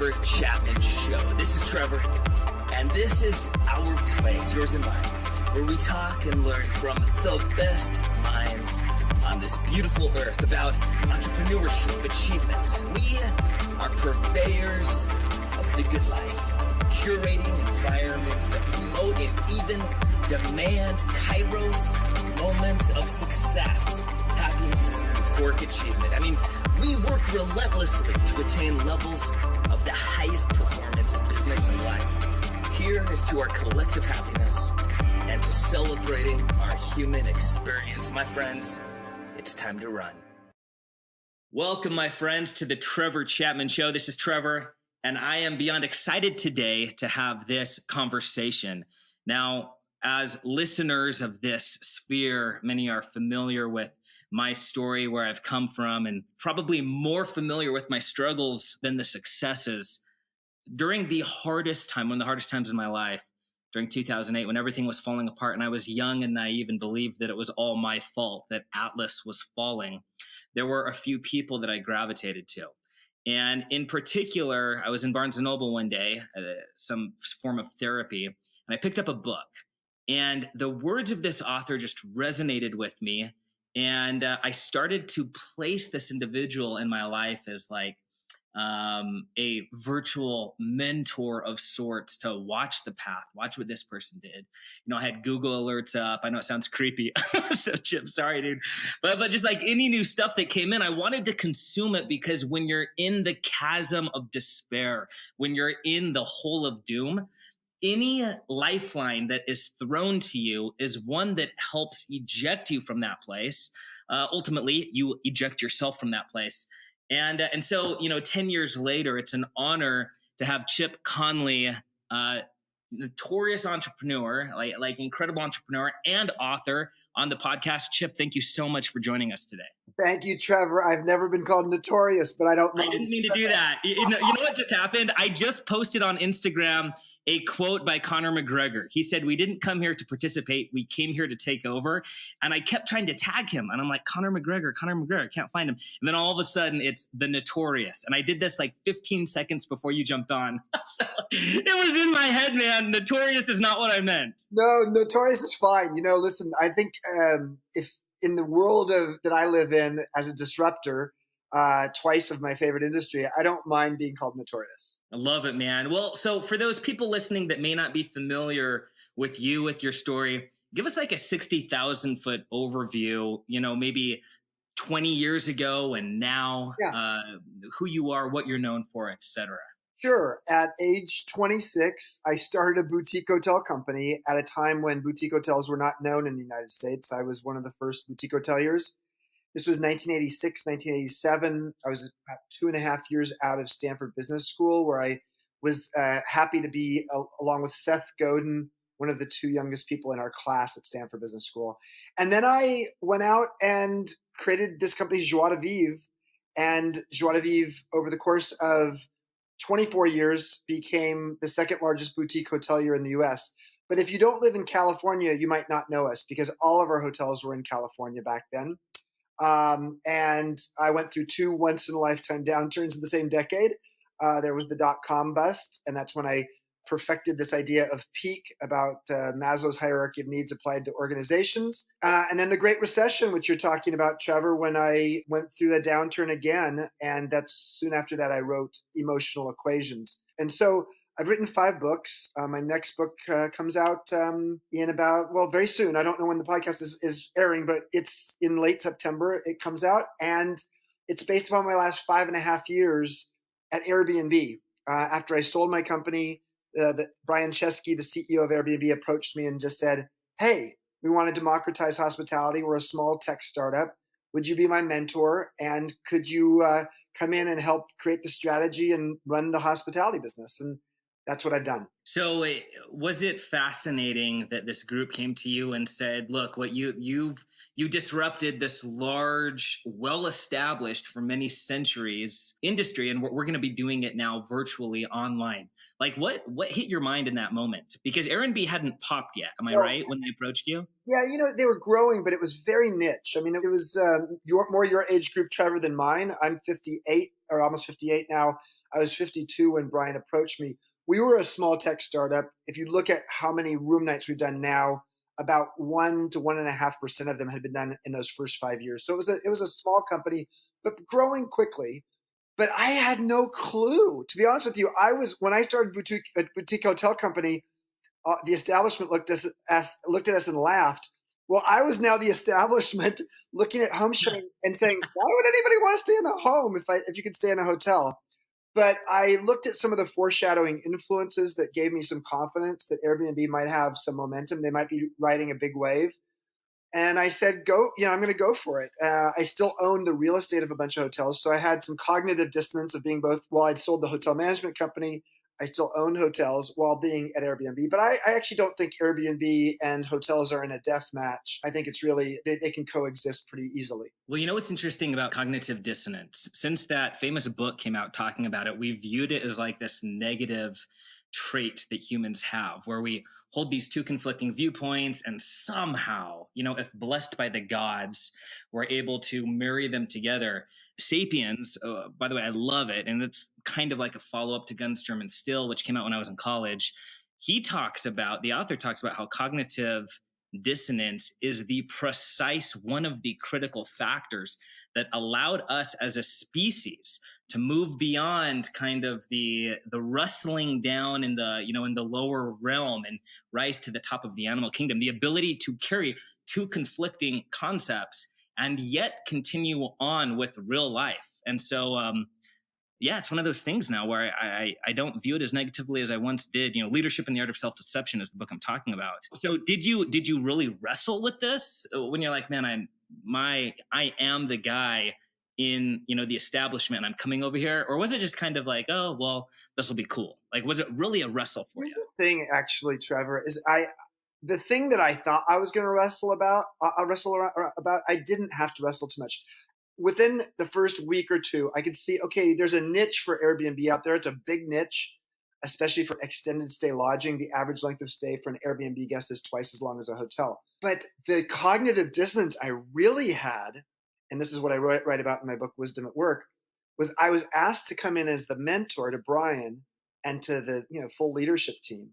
Trevor Chapman Show. This is Trevor, and this is our place, yours and mine, where we talk and learn from the best minds on this beautiful earth about entrepreneurship, achievement. We are purveyors of the good life, curating environments that promote and even demand Kairos moments of success, happiness, and euphoric achievement. I mean, we work relentlessly to attain levels of the highest performance in business and life. Here is to our collective happiness and to celebrating our human experience. My friends, it's time to run. Welcome, my friends, to the Trevor Chapman Show. This is Trevor, and I am beyond excited today to have this conversation. Now, as listeners of this sphere, many are familiar with my story, where I've come from, and probably more familiar with my struggles than the successes. During the hardest time, one of the hardest times in my life, during 2008, when everything was falling apart and I was young and naive and believed that it was all my fault, that Atlas was falling, there were a few people that I gravitated to. And in particular, I was in Barnes & Noble one day, some form of therapy, and I picked up a book. And the words of this author just resonated with me. And I started to place this individual in my life as like a virtual mentor of sorts, to watch the path, watch what this person did. You know, I had Google alerts up. I know it sounds creepy. So Chip, sorry, dude. But just like any new stuff that came in, I wanted to consume it, because when you're in the chasm of despair, when you're in the hole of doom, any lifeline that is thrown to you is one that helps eject you from that place. Ultimately, you eject yourself from that place. And so, 10 years later, it's an honor to have Chip Conley, notorious entrepreneur, like incredible entrepreneur and author, on the podcast. Chip, thank you so much for joining us today. Thank you, Trevor. I've never been called notorious, but I don't mind. I didn't mean to do that. You know what just happened? I just posted on Instagram a quote by Conor McGregor. He said, "We didn't come here to participate. We came here to take over." And I kept trying to tag him. And I'm like, Conor McGregor, I can't find him. And then all of a sudden, it's the Notorious. And I did this like 15 seconds before you jumped on. So it was in my head, man. Notorious is not what I meant. No, notorious is fine. Listen, I think if in the world that I live in as a disruptor, twice of my favorite industry, I don't mind being called notorious. I love it, man. Well, so for those people listening that may not be familiar with you, with your story, give us like a 60,000 foot overview, maybe 20 years ago and now, who you are, what you're known for, et cetera. Sure. At age 26, I started a boutique hotel company at a time when boutique hotels were not known in the United States. I was one of the first boutique hoteliers. This was 1986, 1987. I was about 2.5 years out of Stanford Business School, where I was happy to be along with Seth Godin, one of the two youngest people in our class at Stanford Business School. And then I went out and created this company, Joie de Vivre. And Joie de Vivre, over the course of 24 years, became the second largest boutique hotelier in the US. But if you don't live in California, you might not know us, because all of our hotels were in California back then. And I went through 2 once-in-a-lifetime downturns in the same decade. There was the dot-com bust, and that's when I perfected this idea of peak, about Maslow's hierarchy of needs applied to organizations. And then the Great Recession, which you're talking about, Trevor, when I went through the downturn again. And that's soon after that I wrote Emotional Equations. And so I've written 5 books. My next book comes out in about, very soon. I don't know when the podcast is airing, but it's in late September. It comes out, and it's based upon my last 5.5 years at Airbnb. After I sold my company, Brian Chesky, the CEO of Airbnb, approached me and just said, "Hey, we want to democratize hospitality. We're a small tech startup. Would you be my mentor? And could you come in and help create the strategy and run the hospitality business?" And that's what I've done. So was it fascinating that this group came to you and said, "Look, what you disrupted this large, well-established for many centuries industry, and we're going to be doing it now virtually online"? Like, what hit your mind in that moment? Because Airbnb hadn't popped yet. Am I right when they approached you? Yeah, they were growing, but it was very niche. I mean, it was more your age group, Trevor, than mine. I'm 58, or almost 58 now. I was 52 when Brian approached me. We were a small tech startup. If you look at how many room nights we've done now, about 1 to 1.5% of them had been done in those first 5 years. So it was a small company, but growing quickly. But I had no clue, to be honest with you. When I started a boutique hotel company, the establishment looked at us and laughed. Well, I was now the establishment looking at home sharing and saying, "Why would anybody want to stay in a home if you could stay in a hotel?" But I looked at some of the foreshadowing influences that gave me some confidence that Airbnb might have some momentum. They might be riding a big wave. And I said, I'm going to go for it. I still owned the real estate of a bunch of hotels. So I had some cognitive dissonance of being both, while I'd sold the hotel management company, I still owned hotels while being at Airbnb. But I actually don't think Airbnb and hotels are in a death match. I think it's really, they can coexist pretty easily. Well, you know what's interesting about cognitive dissonance? Since that famous book came out talking about it, we viewed it as like this negative trait that humans have, where we hold these two conflicting viewpoints and somehow, if blessed by the gods, we're able to marry them together. Sapiens, by the way, I love it. And it's kind of like a follow-up to Gunstrom and Still, which came out when I was in college. The author talks about how cognitive dissonance is the precise one of the critical factors that allowed us as a species to move beyond kind of the rustling down in the lower realm and rise to the top of the animal kingdom, the ability to carry two conflicting concepts and yet continue on with real life. And so it's one of those things now where I don't view it as negatively as I once did. Leadership and the Art of Self-Deception is the book I'm talking about. So did you really wrestle with this when you're like, man, I am the guy in, the establishment and I'm coming over here? Or was it just kind of like, oh, well, this will be cool? Like, was it really a wrestle for you? The thing actually, Trevor, is the thing that I thought I was going to wrestle about, I didn't have to wrestle too much. Within the first week or two, I could see, okay, there's a niche for Airbnb out there. It's a big niche, especially for extended stay lodging. The average length of stay for an Airbnb guest is twice as long as a hotel. But the cognitive dissonance I really had, and this is what I write about in my book, Wisdom at Work, was I was asked to come in as the mentor to Brian and to the full leadership team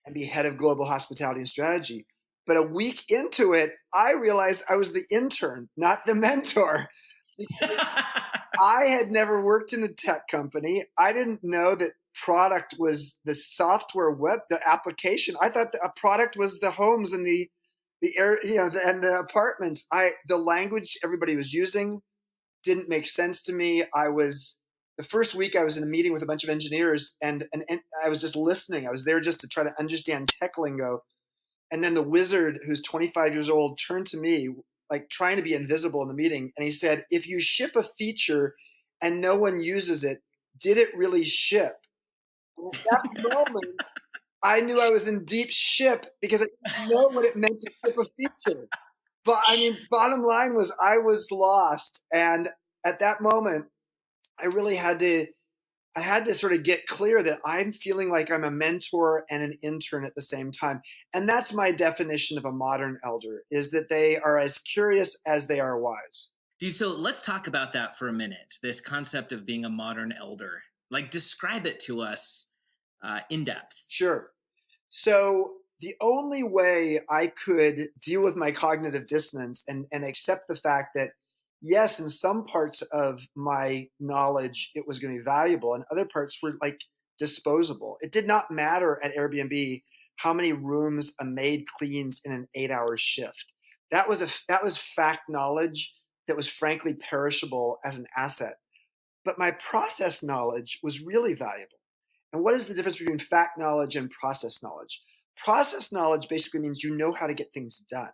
and be head of global hospitality and strategy. But a week into it, I realized I was the intern, not the mentor. I had never worked in a tech company. I didn't know that product was the software the application. I thought a product was the homes and the air, and the apartments. The language everybody was using didn't make sense to me. The first week I was in a meeting with a bunch of engineers and I was just listening. I was there just to try to understand tech lingo. And then the wizard, who's 25 years old, turned to me, like trying to be invisible in the meeting. And he said, if you ship a feature and no one uses it, did it really ship? And at that moment, I knew I was in deep ship because I didn't know what it meant to ship a feature. But bottom line was I was lost. And at that moment, I really had to sort of get clear that I'm feeling like I'm a mentor and an intern at the same time. And that's my definition of a modern elder, is that they are as curious as they are wise. So let's talk about that for a minute, this concept of being a modern elder. Like, describe it to us in depth. Sure. So the only way I could deal with my cognitive dissonance and accept the fact that, yes, in some parts of my knowledge, it was going to be valuable, and other parts were like disposable. It did not matter at Airbnb how many rooms a maid cleans in an 8-hour shift. That was fact knowledge that was frankly perishable as an asset. But my process knowledge was really valuable. And what is the difference between fact knowledge and process knowledge? Process knowledge basically means you know how to get things done.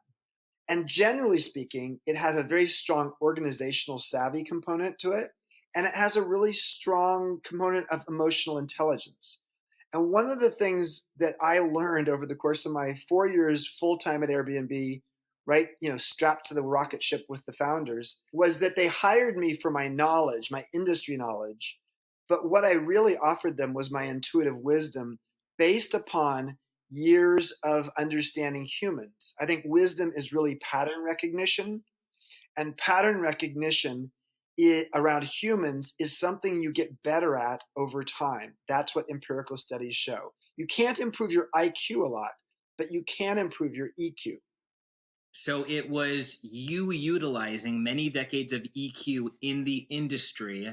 And generally speaking, it has a very strong organizational savvy component to it. And it has a really strong component of emotional intelligence. And one of the things that I learned over the course of my 4 years full-time at Airbnb, right, strapped to the rocket ship with the founders, was that they hired me for my knowledge, my industry knowledge. But what I really offered them was my intuitive wisdom based upon years of understanding humans. I think wisdom is really pattern recognition, and pattern recognition around humans is something you get better at over time. That's what empirical studies show. You can't improve your IQ a lot, but you can improve your EQ. So it was you utilizing many decades of EQ in the industry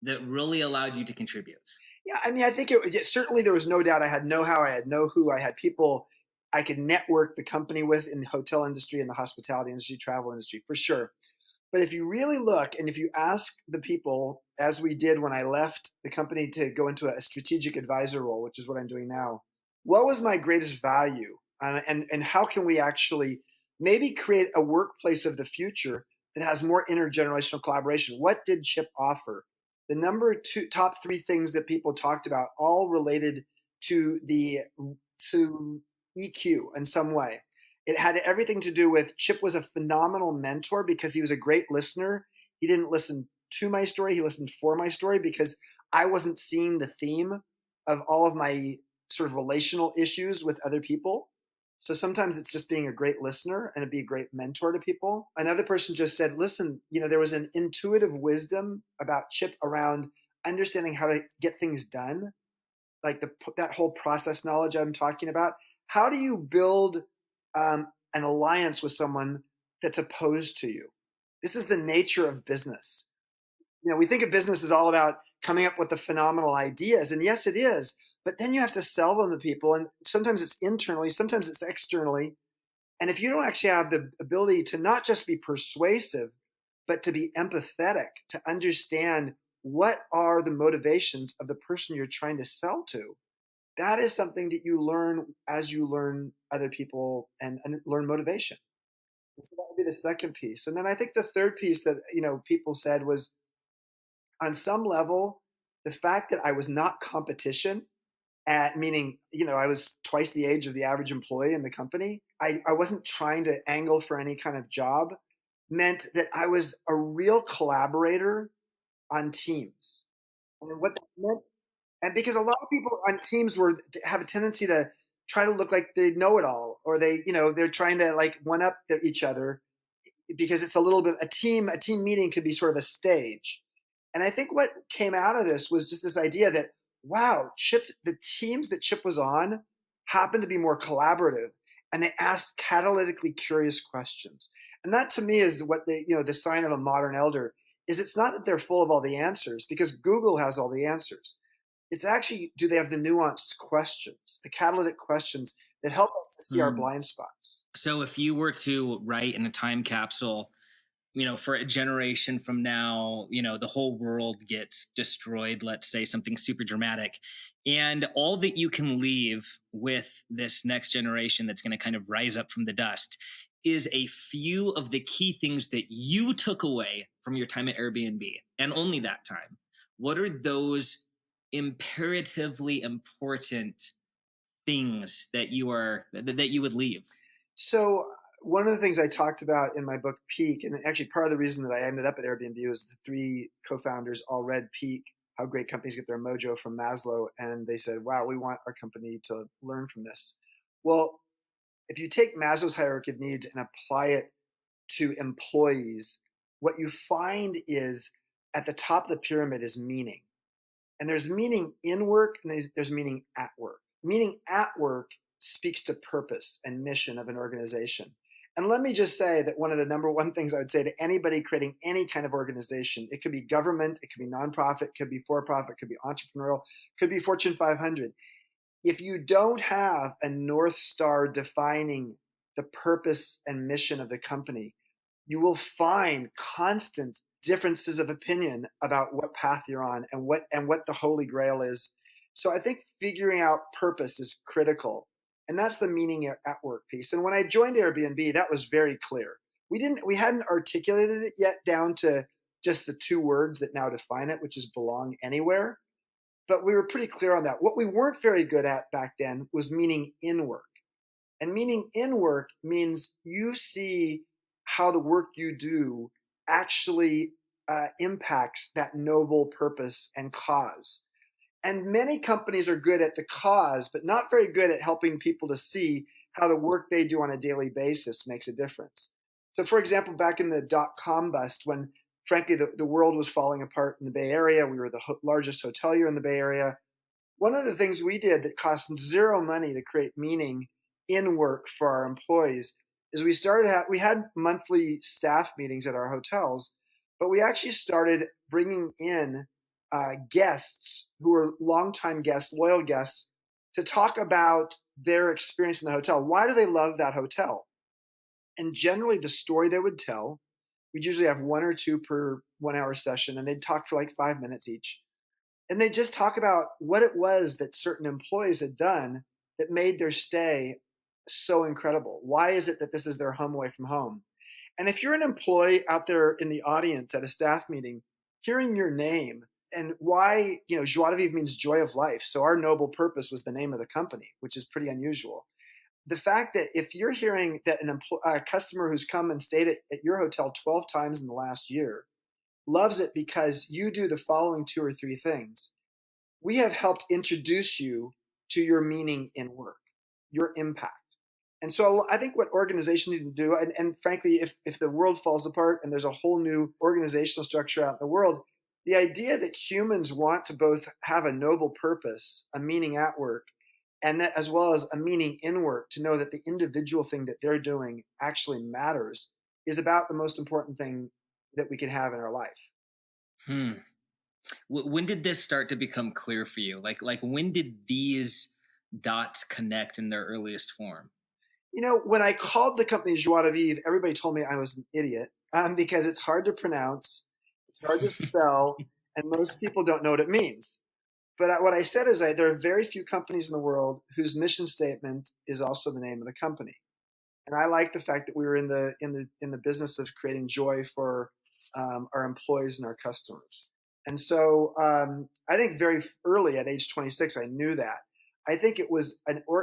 that really allowed you to contribute. Yeah, I mean, I think certainly there was no doubt I had know-how, I had know-who, I had people I could network the company with in the hotel industry, in the hospitality industry, travel industry, for sure. But if you really look and if you ask the people, as we did when I left the company to go into a strategic advisor role, which is what I'm doing now, what was my greatest value? And how can we actually maybe create a workplace of the future that has more intergenerational collaboration? What did Chip offer? The top three things that people talked about all related to to EQ in some way. It had everything to do with Chip was a phenomenal mentor because he was a great listener. He didn't listen to my story, he listened for my story because I wasn't seeing the theme of all of my sort of relational issues with other people. So sometimes it's just being a great listener and be a great mentor to people. Another person just said, listen, there was an intuitive wisdom about Chip around understanding how to get things done, like that whole process knowledge I'm talking about. How do you build an alliance with someone that's opposed to you? This is the nature of business. We think of business as all about coming up with the phenomenal ideas, and yes, it is. But then you have to sell them to people, and sometimes it's internally, sometimes it's externally. And if you don't actually have the ability to not just be persuasive, but to be empathetic, to understand what are the motivations of the person you're trying to sell to, that is something that you learn as you learn other people and learn motivation. And so that would be the second piece. And then I think the third piece that people said was, on some level, the fact that I was not competition, meaning I was twice the age of the average employee in the company. I wasn't trying to angle for any kind of job, meant that I was a real collaborator on teams. And what that meant, and because a lot of people on teams have a tendency to try to look like they know it all, or they're trying to like one up each other, because it's a little bit a team meeting could be sort of a stage. And I think what came out of this was just this idea that, wow, the teams that Chip was on happened to be more collaborative, and they asked catalytically curious questions. And that to me is what the sign of a modern elder is. It's not that they're full of all the answers, because Google has all the answers. It's actually, do they have the nuanced questions, the catalytic questions that help us to see our blind spots? So if you were to write in a time capsule, for a generation from now, the whole world gets destroyed, let's say something super dramatic, and all that you can leave with this next generation that's going to kind of rise up from the dust is a few of the key things that you took away from your time at Airbnb, and only that time. What are those imperatively important things that you would leave? So one of the things I talked about in my book Peak, and actually part of the reason that I ended up at Airbnb was the three co-founders all read Peak, How Great Companies Get Their Mojo, from Maslow, and they said, wow, we want our company to learn from this. Well, if you take Maslow's hierarchy of needs and apply it to employees, what you find is at the top of the pyramid is meaning. And there's meaning in work, and there's meaning at work. Meaning at work speaks to purpose and mission of an organization. And let me just say that one of the number one things I would say to anybody creating any kind of organization, it could be government, it could be nonprofit, it could be for-profit, it could be entrepreneurial, it could be Fortune 500. If you don't have a North Star defining the purpose and mission of the company, you will find constant differences of opinion about what path you're on and what the holy grail is. So I think figuring out purpose is critical. And that's the meaning at work piece. And when I joined Airbnb, that was very clear. We hadn't articulated it yet down to just the two words that now define it, which is belong anywhere. But we were pretty clear on that. What we weren't very good at back then was meaning in work. And meaning in work means you see how the work you do actually impacts that noble purpose and cause. And many companies are good at the cause, but not very good at helping people to see how the work they do on a daily basis makes a difference. So for example, back in the dot-com bust, when frankly, the world was falling apart in the Bay Area. We were the largest hotelier in the Bay Area. One of the things we did that cost zero money to create meaning in work for our employees is we had monthly staff meetings at our hotels, but we actually started bringing in guests who were longtime guests, loyal guests, to talk about their experience in the hotel. Why do they love that hotel? And generally, the story they would tell, we'd usually have one or two per 1 hour session, and they'd talk for like 5 minutes each. And they just talk about what it was that certain employees had done that made their stay so incredible. Why is it that this is their home away from home? And if you're an employee out there in the audience at a staff meeting, hearing your name and why, joie de vivre means joy of life. So our noble purpose was the name of the company, which is pretty unusual. The fact that if you're hearing that a customer who's come and stayed at your hotel 12 times in the last year loves it because you do the following 2 or 3 things, we have helped introduce you to your meaning in work, your impact. And so I think what organizations need to do, and frankly, if the world falls apart and there's a whole new organizational structure out in the world, the idea that humans want to both have a noble purpose, a meaning at work, and that as well as a meaning in work, to know that the individual thing that they're doing actually matters, is about the most important thing that we can have in our life. When did this start to become clear for you? Like when did these dots connect in their earliest form? When I called the company Joie de Vivre, everybody told me I was an idiot because it's hard to pronounce, it's hard to spell, and most people don't know what it means. But what I said is there are very few companies in the world whose mission statement is also the name of the company. And I like the fact that we were in the business of creating joy for our employees and our customers. And so I think very early at age 26, I knew that. I think it was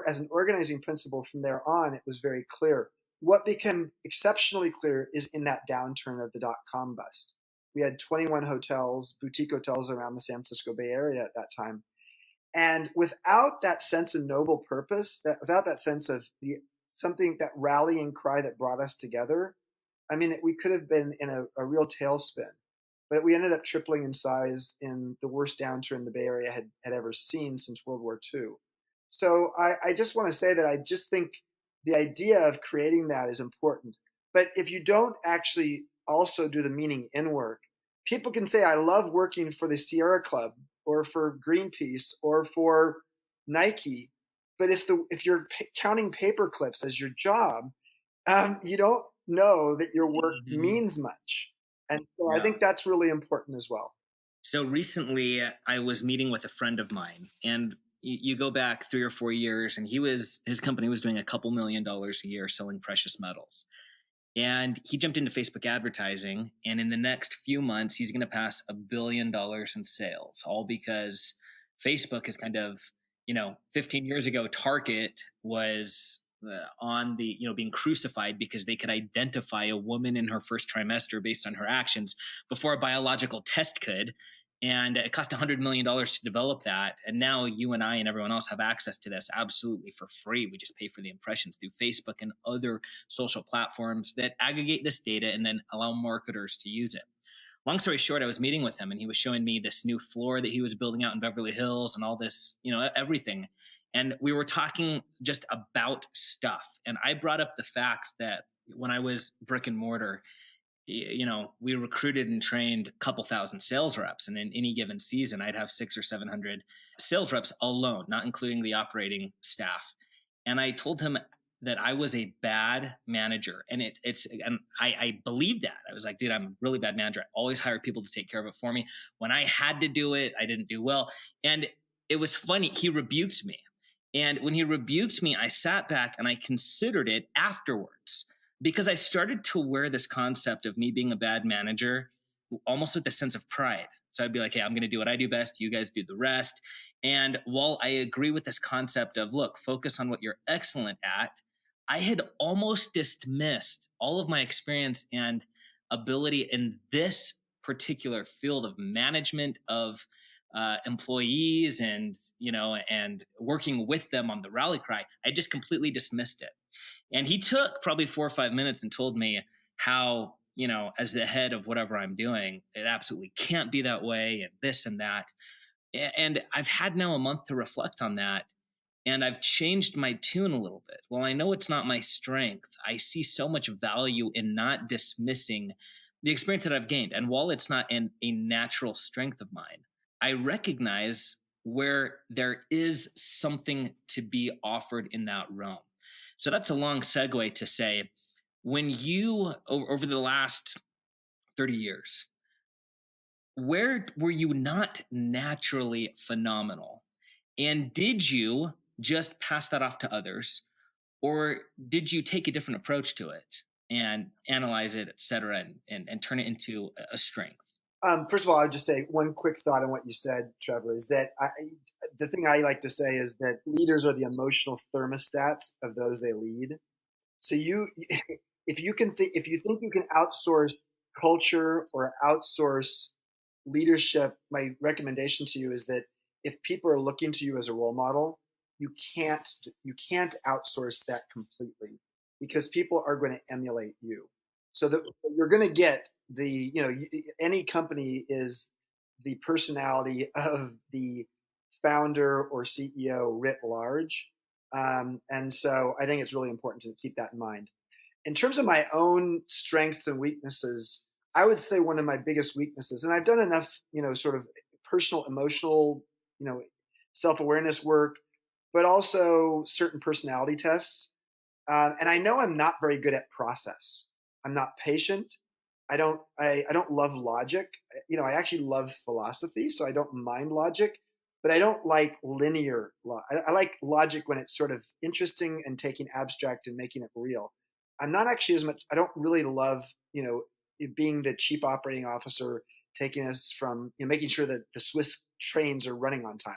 as an organizing principle from there on, it was very clear. What became exceptionally clear is in that downturn of the dot-com bust. We had 21 hotels, boutique hotels around the San Francisco Bay Area at that time. And without that sense of noble purpose, without that sense of that rallying cry that brought us together, we could have been in a real tailspin. But we ended up tripling in size in the worst downturn the Bay Area had ever seen since World War II. So I just want to say that I just think the idea of creating that is important. But if you don't actually also do the meaning in work, people can say, I love working for the Sierra Club or for Greenpeace or for Nike. But if you're counting paper clips as your job, you don't know that your work means much. And so I think that's really important as well. So recently I was meeting with a friend of mine, and you go back 3 or 4 years, and his company was doing a couple $1 million a year selling precious metals. And he jumped into Facebook advertising, and in the next few months, he's going to pass $1 billion in sales, all because Facebook is kind of, 15 years ago, Target was on the, being crucified because they could identify a woman in her first trimester based on her actions before a biological test could. And it cost $100 million to develop that. And now you and I and everyone else have access to this absolutely for free. We just pay for the impressions through Facebook and other social platforms that aggregate this data and then allow marketers to use it. Long story short, I was meeting with him and he was showing me this new floor that he was building out in Beverly Hills and all this, everything. And we were talking just about stuff. And I brought up the fact that when I was brick and mortar, we recruited and trained a couple thousand sales reps. And in any given season, I'd have 600 or 700 sales reps alone, not including the operating staff. And I told him that I was a bad manager. And I believed that. I was like, dude, I'm a really bad manager. I always hired people to take care of it for me. When I had to do it, I didn't do well. And it was funny. He rebuked me. And when he rebuked me, I sat back and I considered it afterwards, because I started to wear this concept of me being a bad manager almost with a sense of pride. So I'd be like, hey, I'm going to do what I do best. You guys do the rest. And while I agree with this concept of, look, focus on what you're excellent at, I had almost dismissed all of my experience and ability in this particular field of management of employees and working with them on the rally cry. I just completely dismissed it. And he took probably 4 or 5 minutes and told me how, as the head of whatever I'm doing, it absolutely can't be that way, and this and that. And I've had now a month to reflect on that. And I've changed my tune a little bit. Well, I know it's not my strength. I see so much value in not dismissing the experience that I've gained. And while it's not a natural strength of mine, I recognize where there is something to be offered in that realm. So that's a long segue to say, when you, over the last 30 years, where were you not naturally phenomenal? And did you just pass that off to others? Or did you take a different approach to it and analyze it, et cetera, and turn it into a strength? First of all, I'll just say one quick thought on what you said, Trevor, is that the thing I like to say is that leaders are the emotional thermostats of those they lead. So if you think you can outsource culture or outsource leadership, my recommendation to you is that if people are looking to you as a role model, you can't outsource that completely, because people are going to emulate you. So that you're going to get any company is the personality of the founder or CEO writ large. And so I think it's really important to keep that in mind. In terms of my own strengths and weaknesses, I would say one of my biggest weaknesses, and I've done enough, sort of personal, emotional, self-awareness work, but also certain personality tests. And I know I'm not very good at process. I'm not patient. I don't love logic. I actually love philosophy, so I don't mind logic, but I don't like linear. I like logic when it's sort of interesting and taking abstract and making it real. I'm not actually as much. I don't really love, being the chief operating officer, taking us from, making sure that the Swiss trains are running on time.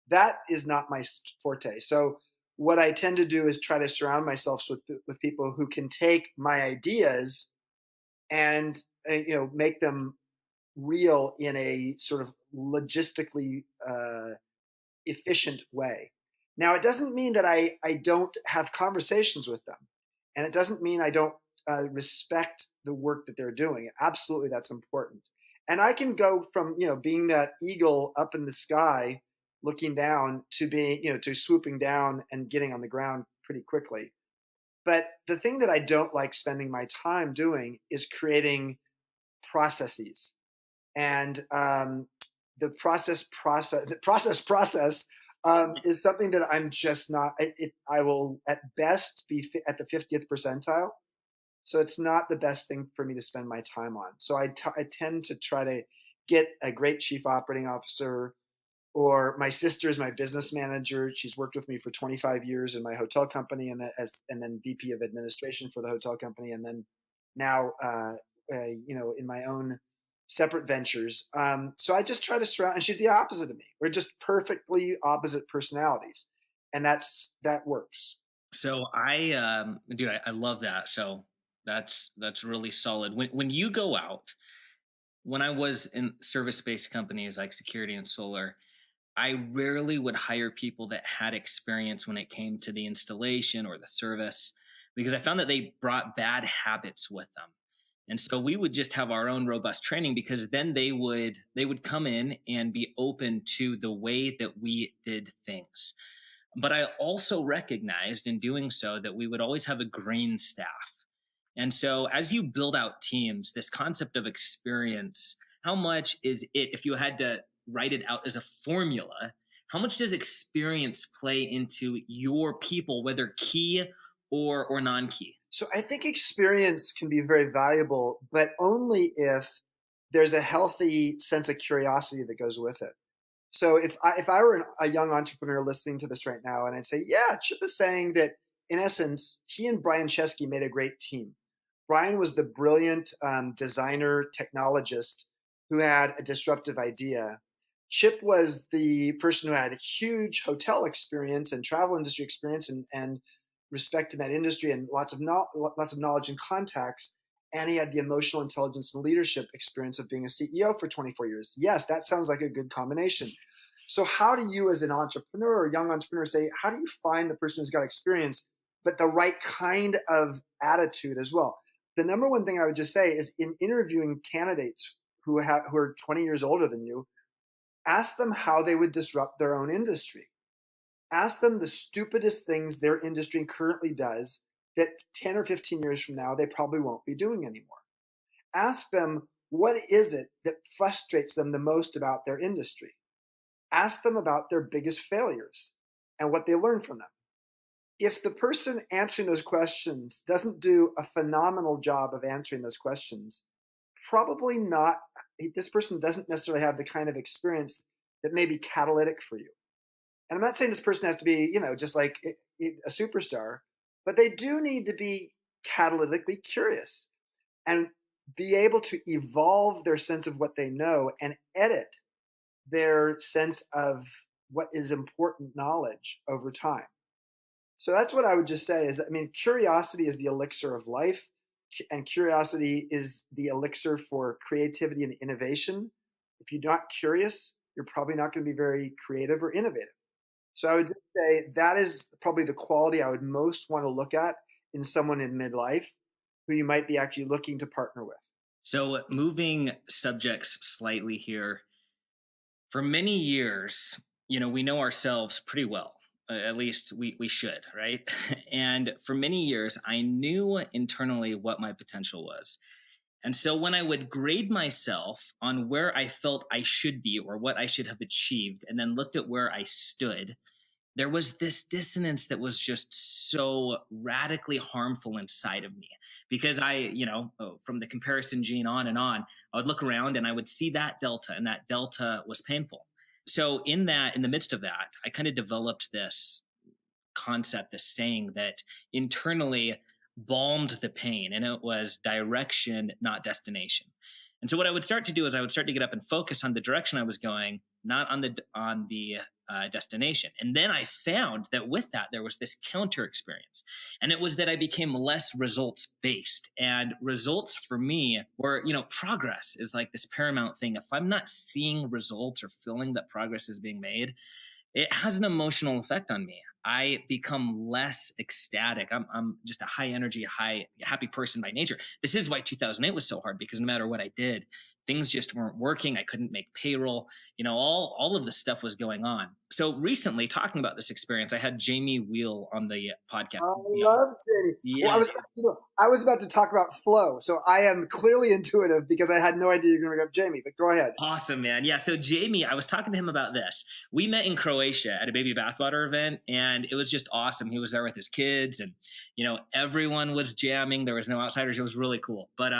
That is not my forte. So what I tend to do is try to surround myself with people who can take my ideas and make them real in a sort of logistically efficient way. Now, it doesn't mean that I don't have conversations with them, and it doesn't mean I don't respect the work that they're doing. Absolutely, that's important. And I can go from being that eagle up in the sky looking down to being to swooping down and getting on the ground pretty quickly. But the thing that I don't like spending my time doing is creating processes. And the process is something that I'm just not. I will at best be at the 50th percentile. So it's not the best thing for me to spend my time on. So I tend to try to get a great chief operating officer, or my sister is my business manager. She's worked with me for 25 years in my hotel company, and then VP of administration for the hotel company, and then now in my own separate ventures. So I just try to surround, and she's the opposite of me. We're just perfectly opposite personalities, and that works. So I love that. So that's really solid. When you go out, when I was in service-based companies like security and solar, I rarely would hire people that had experience when it came to the installation or the service, because I found that they brought bad habits with them. And so we would just have our own robust training, because then they would come in and be open to the way that we did things. But I also recognized in doing so that we would always have a green staff. And so as you build out teams, this concept of experience, how much is it, if you had to write it out as a formula, how much does experience play into your people, whether key or non-key? So I think experience can be very valuable, but only if there's a healthy sense of curiosity that goes with it. So if I were a young entrepreneur listening to this right now, and I'd say, yeah, Chip is saying that in essence, he and Brian Chesky made a great team. Brian was the brilliant designer, technologist who had a disruptive idea. Chip was the person who had huge hotel experience and travel industry experience, and respect in that industry, and lots of knowledge and contacts. And he had the emotional intelligence and leadership experience of being a CEO for 24 years. Yes, that sounds like a good combination. So how do you, as an entrepreneur or young entrepreneur, say, how do you find the person who's got experience, but the right kind of attitude as well? the number one thing I would just say is in interviewing candidates who are 20 years older than you, ask them how they would disrupt their own industry. Ask them the stupidest things their industry currently does that 10 or 15 years from now, they probably won't be doing anymore. Ask them, what is it that frustrates them the most about their industry? Ask them about their biggest failures and what they learned from them. If the person answering those questions doesn't do a phenomenal job of answering those questions, probably not, this person doesn't necessarily have the kind of experience that may be catalytic for you. And I'm not saying this person has to be, just like a superstar, but they do need to be catalytically curious and be able to evolve their sense of what they know and edit their sense of what is important knowledge over time. So that's what I would just say is that, curiosity is the elixir of life, and curiosity is the elixir for creativity and innovation. If you're not curious, you're probably not going to be very creative or innovative. So I would just say that is probably the quality I would most want to look at in someone in midlife who you might be actually looking to partner with. So moving subjects slightly here, for many years, we know ourselves pretty well. At least we should, right? And for many years, I knew internally what my potential was. And so when I would grade myself on where I felt I should be or what I should have achieved, and then looked at where I stood, there was this dissonance that was just so radically harmful inside of me because from the comparison gene on and on, I would look around and I would see that delta, and that delta was painful. So in the midst of that, I kind of developed this concept, this saying that internally balmed the pain, and it was direction, not destination. And so what I would start to do is I would start to get up and focus on the direction I was going, not on the destination. And then I found that with that, there was this counter experience. And it was that I became less results based. And results for me were, progress is like this paramount thing. If I'm not seeing results or feeling that progress is being made, it has an emotional effect on me. I become less ecstatic. I'm just a high energy, happy person by nature. This is why 2008 was so hard, because no matter what I did, things just weren't working. I couldn't make payroll. All of this stuff was going on. So recently, talking about this experience, I had Jamie Wheel on the podcast. I love Jamie. Yeah. Well, I was about to talk about flow, so I am clearly intuitive because I had no idea you were going to bring up Jamie. But go ahead. Awesome, man. Yeah. So Jamie, I was talking to him about this. We met in Croatia at a baby bathwater event, and it was just awesome. He was there with his kids, and everyone was jamming. There was no outsiders. It was really cool. But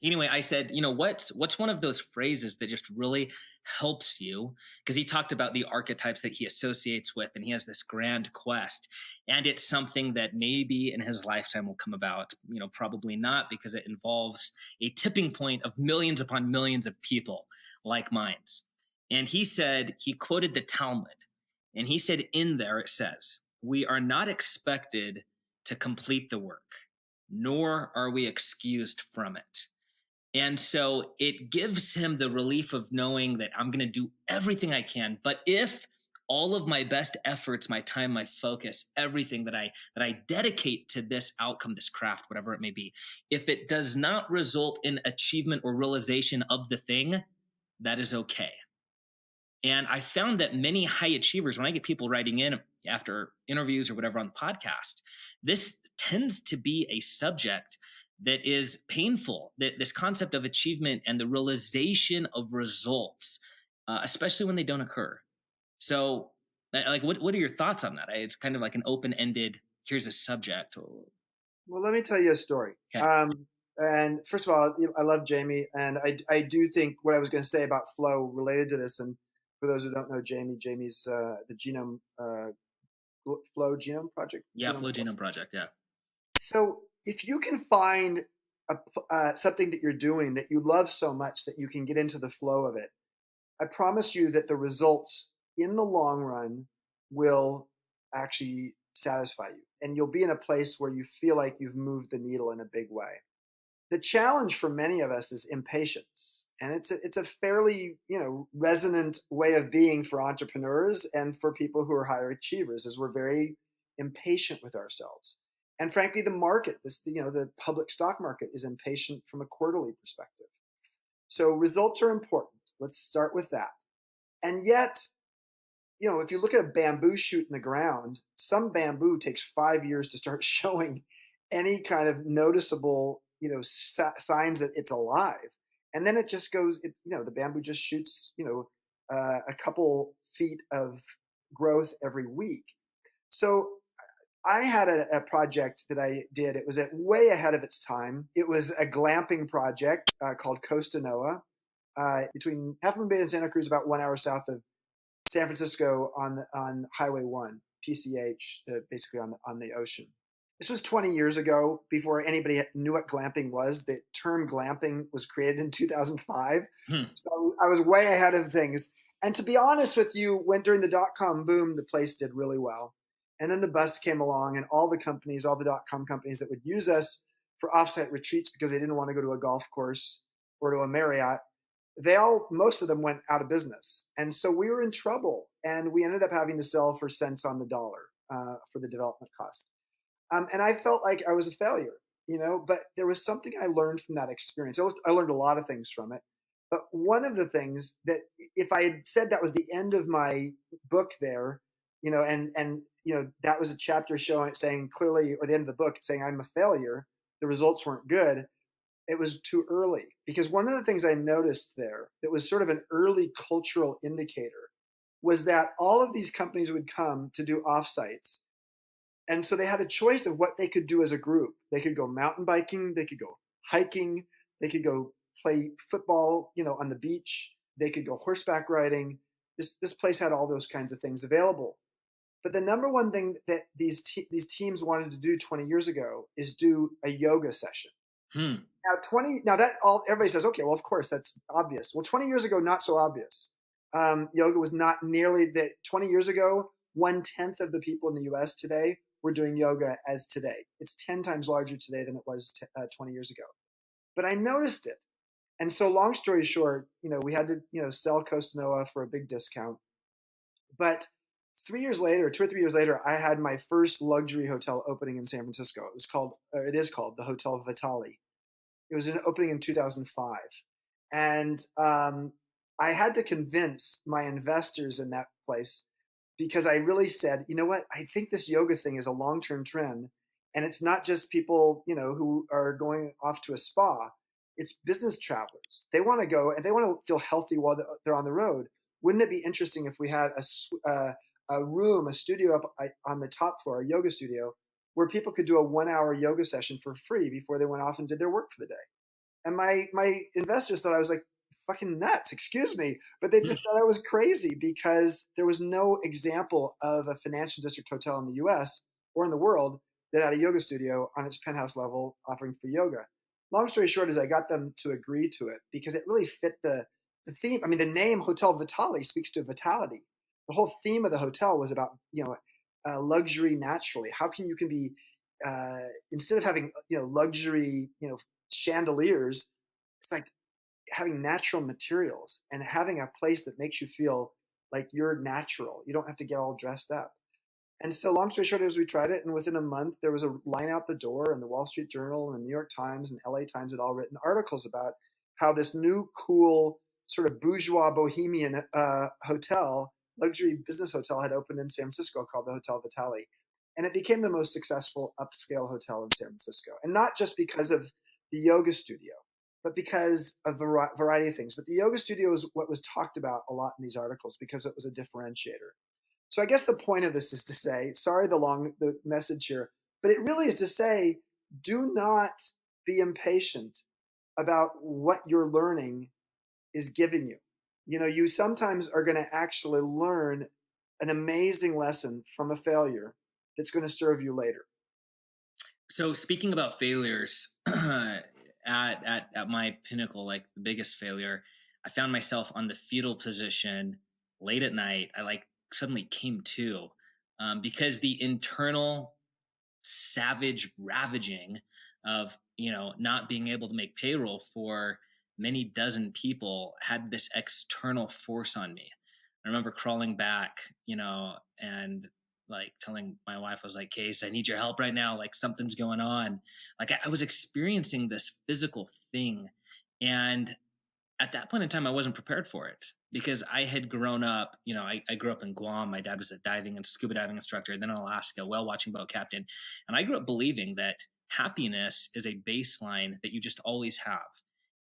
anyway, I said, what's one of those phrases that just really helps you? Because he talked about the archetypes that he associates with, and he has this grand quest. And it's something that maybe in his lifetime will come about, probably not, because it involves a tipping point of millions upon millions of people like minds. And he quoted the Talmud, and he said in there, it says, "We are not expected to complete the work, nor are we excused from it." And so it gives him the relief of knowing that I'm going to do everything I can. But if all of my best efforts, my time, my focus, everything that I dedicate to this outcome, this craft, whatever it may be, if it does not result in achievement or realization of the thing, that is okay. And I found that many high achievers, when I get people writing in after interviews or whatever on the podcast, this tends to be a subject that is painful, that this concept of achievement and the realization of results, especially when they don't occur. So what are your thoughts on that? It's kind of like an open-ended, here's a subject. Well, let me tell you a story. Okay. And first of all, I love Jamie, and I do think what I was going to say about flow related to this. And for those who don't know Jamie's the Genome Flow Genome Project. Yeah, Flow Genome Project. Yeah. So if you can find something that you're doing that you love so much that you can get into the flow of it, I promise you that the results in the long run will actually satisfy you. And you'll be in a place where you feel like you've moved the needle in a big way. The challenge for many of us is impatience. And it's a fairly, resonant way of being for entrepreneurs and for people who are higher achievers, is we're very impatient with ourselves. And frankly, the market, the public stock market is impatient from a quarterly perspective. So results are important. Let's start with that. And yet, if you look at a bamboo shoot in the ground, some bamboo takes 5 years to start showing any kind of noticeable, signs that it's alive. And then it just goes, the bamboo just shoots, a couple feet of growth every week. So I had a project that I did. It was way ahead of its time. It was a glamping project called Costa Noa between Half Moon Bay and Santa Cruz, about 1 hour south of San Francisco on Highway 1, PCH, basically on the ocean. This was 20 years ago, before anybody knew what glamping was. The term glamping was created in 2005. So I was way ahead of things. And to be honest with you, during the dot-com boom, the place did really well. And then the bust came along, and all the dot-com companies that would use us for offsite retreats because they didn't want to go to a golf course or to a Marriott, most of them went out of business. And so we were in trouble, and we ended up having to sell for cents on the dollar for the development cost. And I felt like I was a failure, but there was something I learned from that experience. I learned a lot of things from it. But one of the things that, if I had said that was the end of my book there, and that was a chapter saying clearly, or the end of the book saying I'm a failure, the results weren't good, it was too early. Because one of the things I noticed there that was sort of an early cultural indicator was that all of these companies would come to do offsites. And so they had a choice of what they could do as a group. They could go mountain biking, they could go hiking, they could go play football, on the beach, they could go horseback riding. This place had all those kinds of things available. But the number one thing that these teams wanted to do 20 years ago is do a yoga session. Now everybody says, okay, well, of course, that's obvious. Well, 20 years ago, not so obvious. Yoga was not nearly that. 20 years ago, 1/10 of the people in the US today were doing yoga as today. It's 10 times larger today than it was 20 years ago. But I noticed it. And so long story short, we had to, sell Costa Noa for a big discount. But 2 or 3 years later, I had my first luxury hotel opening in San Francisco. It is called the Hotel Vitale. It was an opening in 2005. And I had to convince my investors in that place, because I really said, you know what, I think this yoga thing is a long-term trend. And it's not just people, who are going off to a spa. It's business travelers. They want to go and they want to feel healthy while they're on the road. Wouldn't it be interesting if we had a studio up on the top floor, a yoga studio, where people could do a 1 hour yoga session for free before they went off and did their work for the day? And my investors thought I was like fucking nuts, excuse me, but they just thought I was crazy, because there was no example of a financial district hotel in the US or in the world that had a yoga studio on its penthouse level offering free yoga. Long story short is I got them to agree to it because it really fit the theme. I mean, the name Hotel Vitale speaks to vitality. The whole theme of the hotel was about, luxury naturally. How can you be, instead of having, luxury, chandeliers, it's like having natural materials and having a place that makes you feel like you're natural. You don't have to get all dressed up. And so long story short is we tried it, and within a month there was a line out the door, and the Wall Street Journal and the New York Times and LA Times had all written articles about how this new cool sort of bourgeois bohemian luxury business hotel had opened in San Francisco called the Hotel Vitale. And it became the most successful upscale hotel in San Francisco. And not just because of the yoga studio, but because of a variety of things. But the yoga studio is what was talked about a lot in these articles because it was a differentiator. So I guess the point of this is to say, sorry, the message here, but it really is to say, do not be impatient about what you're learning is giving you. You sometimes are going to actually learn an amazing lesson from a failure that's going to serve you later. So speaking about failures, at my pinnacle, like the biggest failure, I found myself on the fetal position late at night. I suddenly came to, because the internal savage ravaging of, not being able to make payroll for many dozen people had this external force on me. I remember crawling back, and like telling my wife, I was like, Case, I need your help right now. Like something's going on. Like I was experiencing this physical thing. And at that point in time, I wasn't prepared for it because I had grown up, I grew up in Guam. My dad was a diving and scuba diving instructor, then in Alaska, whale watching boat captain. And I grew up believing that happiness is a baseline that you just always have.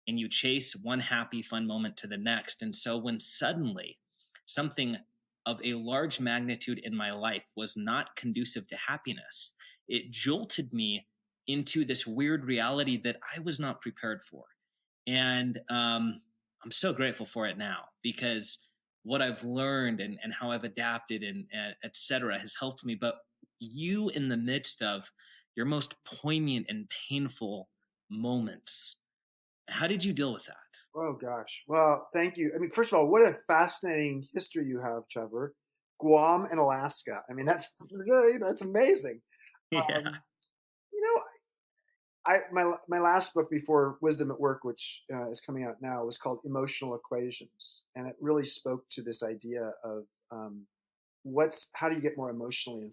And you chase one happy, fun moment to the next. And so when suddenly something of a large magnitude in my life was not conducive to happiness, it jolted me into this weird reality that I was not prepared for. And I'm so grateful for it now because what I've learned and how I've adapted and et cetera has helped me. But you, in the midst of your most poignant and painful moments, how did you deal with that? Oh gosh. Well, thank you. I mean, first of all, what a fascinating history you have, Trevor. Guam and Alaska. I mean, that's amazing. Yeah. Um, you know, my last book before Wisdom at Work, which is coming out now, was called Emotional Equations, and it really spoke to this idea of how do you get more emotionally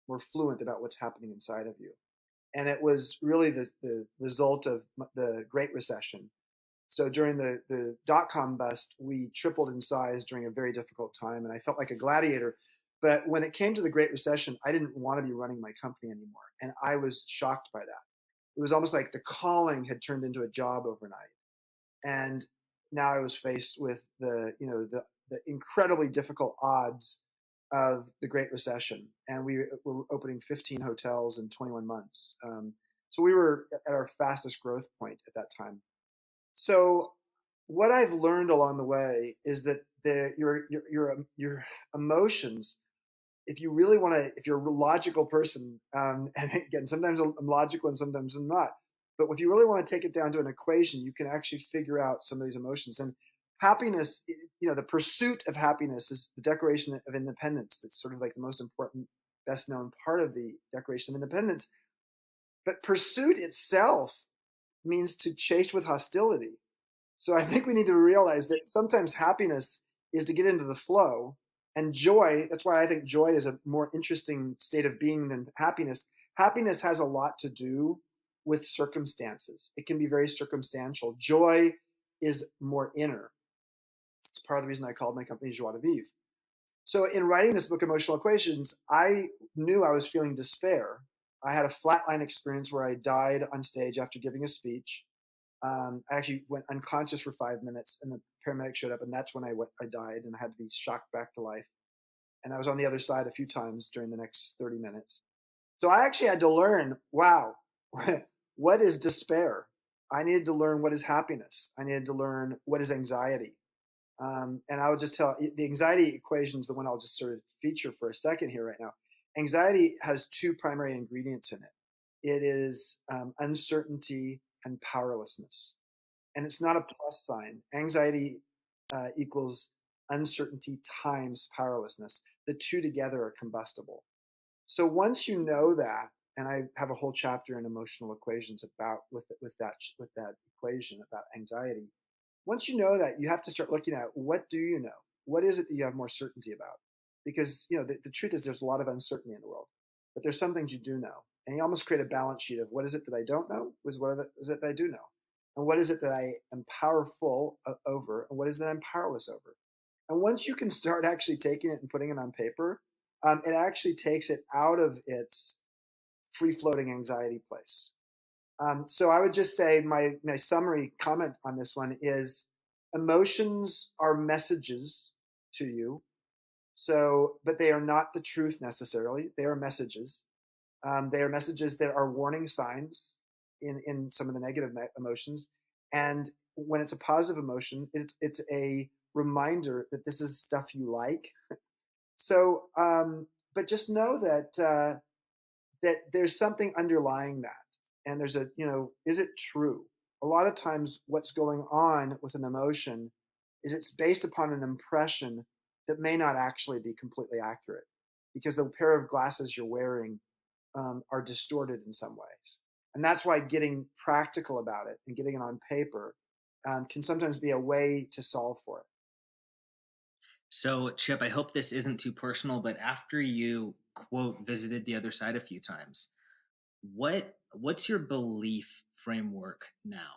more fluent about what's happening inside of you. And it was really the result of the Great Recession. So during the dot-com bust, we tripled in size during a very difficult time, and I felt like a gladiator. But when it came to the Great Recession, I didn't want to be running my company anymore, and I was shocked by that. It was almost like the calling had turned into a job overnight, and now I was faced with the incredibly difficult odds of the Great Recession, and we were opening 15 hotels in 21 months. So we were at our fastest growth point at that time. So what I've learned along the way is that your emotions, if you really want to, if you're a logical person, and again, sometimes I'm logical and sometimes I'm not, but if you really want to take it down to an equation, you can actually figure out some of these emotions. And happiness, the pursuit of happiness is the Declaration of Independence. It's sort of like the most important, best known part of the Declaration of Independence. But pursuit itself means to chase with hostility. So I think we need to realize that sometimes happiness is to get into the flow, and joy, that's why I think joy is a more interesting state of being than happiness. Happiness has a lot to do with circumstances. It can be very circumstantial. Joy is more inner. It's part of the reason I called my company Joie de Vivre. So in writing this book, Emotional Equations, I knew I was feeling despair. I had a flatline experience where I died on stage after giving a speech. I actually went unconscious for 5 minutes, and the paramedic showed up, and that's when I died, and I had to be shocked back to life. And I was on the other side a few times during the next 30 minutes. So I actually had to learn, wow, what is despair? I needed to learn what is happiness. I needed to learn what is anxiety. And I would just tell the anxiety equation is the one I'll just sort of feature for a second here right now. Anxiety has two primary ingredients in it. It is uncertainty and powerlessness. And it's not a plus sign. Anxiety equals uncertainty times powerlessness. The two together are combustible. So once you know that, and I have a whole chapter in Emotional Equations about with that equation about anxiety. Once you know that, you have to start looking at, what do you know? What is it that you have more certainty about? Because the truth is there's a lot of uncertainty in the world, but there's some things you do know. And you almost create a balance sheet of what is it that I don't know, what is it that I do know, and what is it that I am powerful over, and what is it that I'm powerless over. And once you can start actually taking it and putting it on paper, it actually takes it out of its free-floating anxiety place. So I would just say my summary comment on this one is emotions are messages to you. So, but they are not the truth necessarily. They are messages. They are messages that are warning signs in some of the negative emotions. And when it's a positive emotion, it's a reminder that this is stuff you like. So, but just know that that there's something underlying that. And there's is it true? A lot of times what's going on with an emotion is it's based upon an impression that may not actually be completely accurate, because the pair of glasses you're wearing are distorted in some ways. And that's why getting practical about it and getting it on paper can sometimes be a way to solve for it. So, Chip, I hope this isn't too personal, but after you quote visited the other side a few times, what's your belief framework now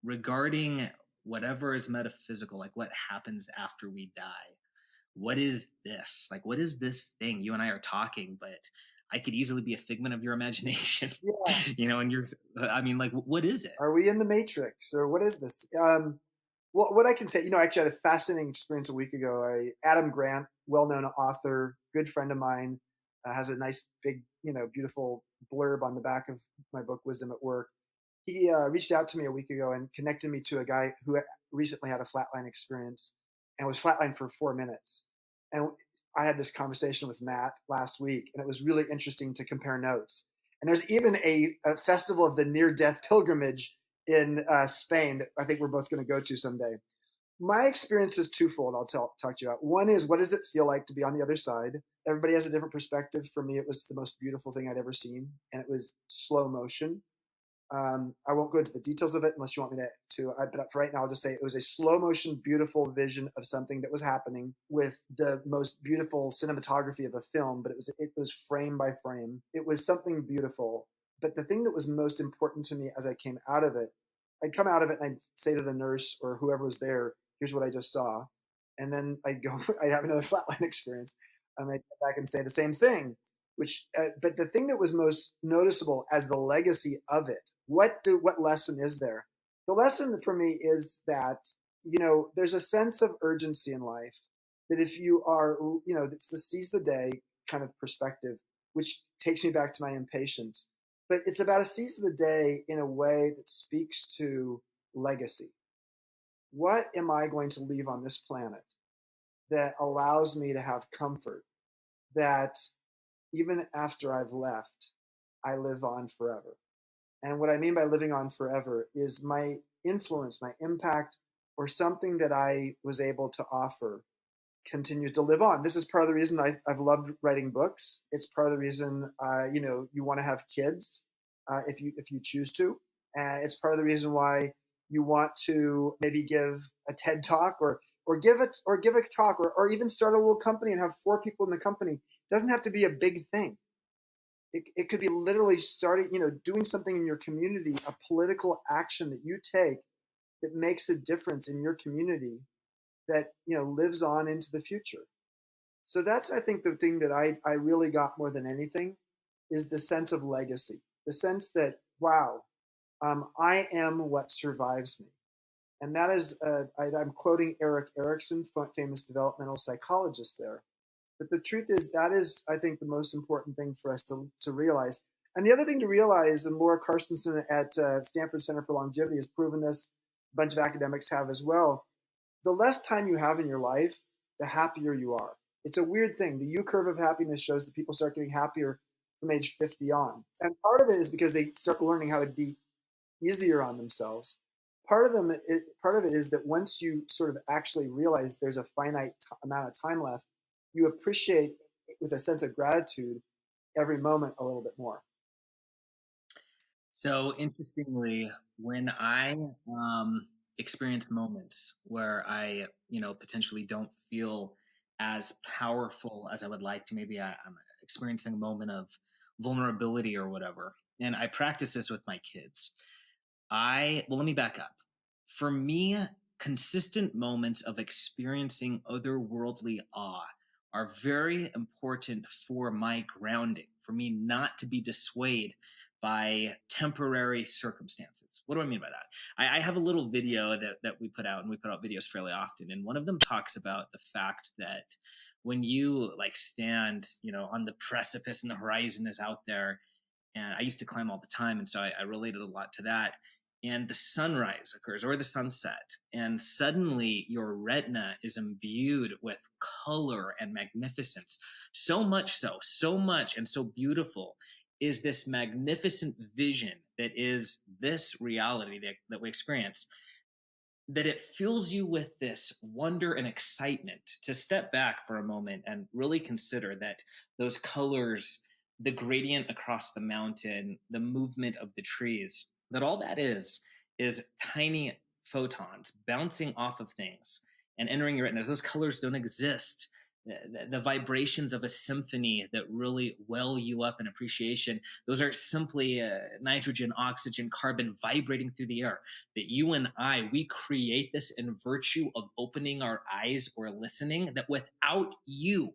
regarding whatever is metaphysical, like what happens after we die? What is this? Like, what is this thing? You and I are talking, but I could easily be a figment of your imagination, Yeah. and I mean, like, what is it? Are we in the Matrix or what is this? Well, what I can say, I actually had a fascinating experience a week ago. Adam Grant, well-known author, good friend of mine, has a nice big, beautiful blurb on the back of my book, Wisdom at Work. He reached out to me a week ago and connected me to a guy who recently had a flatline experience and was flatlined for 4 minutes. And I had this conversation with Matt last week, and it was really interesting to compare notes. And there's even a festival of the near-death pilgrimage in Spain that I think we're both going to go to someday. My experience is twofold. I'll talk to you about. One is, what does it feel like to be on the other side? Everybody has a different perspective. For me, it was the most beautiful thing I'd ever seen, and it was slow motion. I won't go into the details of it unless you want me to. But for right now, I'll just say it was a slow motion, beautiful vision of something that was happening with the most beautiful cinematography of a film. But it was frame by frame. It was something beautiful. But the thing that was most important to me as I came out of it, I'd come out of it and I'd say to the nurse or whoever was there, "Here's what I just saw," and then I'd go, I'd have another flatline experience, and I'd come back and say the same thing but the thing that was most noticeable as the legacy of it, what lesson is there? The lesson for me is that there's a sense of urgency in life that if you are, it's the seize the day kind of perspective, which takes me back to my impatience. But it's about a seize the day in a way that speaks to legacy. What am I going to leave on this planet that allows me to have comfort that even after I've left, I live on forever? And what I mean by living on forever is my influence, my impact, or something that I was able to offer continues to live on. This is part of the reason I've loved writing books. It's part of the reason, you want to have kids if you choose to. It's part of the reason why you want to maybe give a TED talk or give a talk or even start a little company and have 4 people in the company. It doesn't have to be a big thing. It could be literally starting, doing something in your community, a political action that you take that makes a difference in your community that, lives on into the future. So that's, I think, the thing that I really got more than anything is the sense of legacy, the sense that, wow, I am what survives me. And that is, I'm quoting Eric Erickson, famous developmental psychologist there. But the truth is, that is, I think, the most important thing for us to realize. And the other thing to realize, and Laura Carstensen at Stanford Center for Longevity has proven this, a bunch of academics have as well, the less time you have in your life, the happier you are. It's a weird thing. The U curve of happiness shows that people start getting happier from age 50 on. And part of it is because they start learning how to be easier on themselves. Part of it is that once you sort of actually realize there's a finite amount of time left, you appreciate with a sense of gratitude every moment a little bit more. So interestingly, when I experience moments where I, potentially don't feel as powerful as I would like to, maybe I'm experiencing a moment of vulnerability or whatever, and I practice this with my kids. Let me back up. For me, consistent moments of experiencing otherworldly awe are very important for my grounding, for me not to be dissuaded by temporary circumstances. What do I mean by that? I have a little video that we put out, and we put out videos fairly often. And one of them talks about the fact that when you like stand, on the precipice and the horizon is out there, and I used to climb all the time. And so I related a lot to that. And the sunrise occurs or the sunset, and suddenly your retina is imbued with color and magnificence. So much and so beautiful is this magnificent vision that is this reality that we experience, that it fills you with this wonder and excitement to step back for a moment and really consider that those colors, the gradient across the mountain, the movement of the trees, that all that is tiny photons bouncing off of things and entering your retinas. Those colors don't exist. The vibrations of a symphony that really well you up in appreciation, those are simply nitrogen, oxygen, carbon vibrating through the air. That you and I, we create this in virtue of opening our eyes or listening, that without you,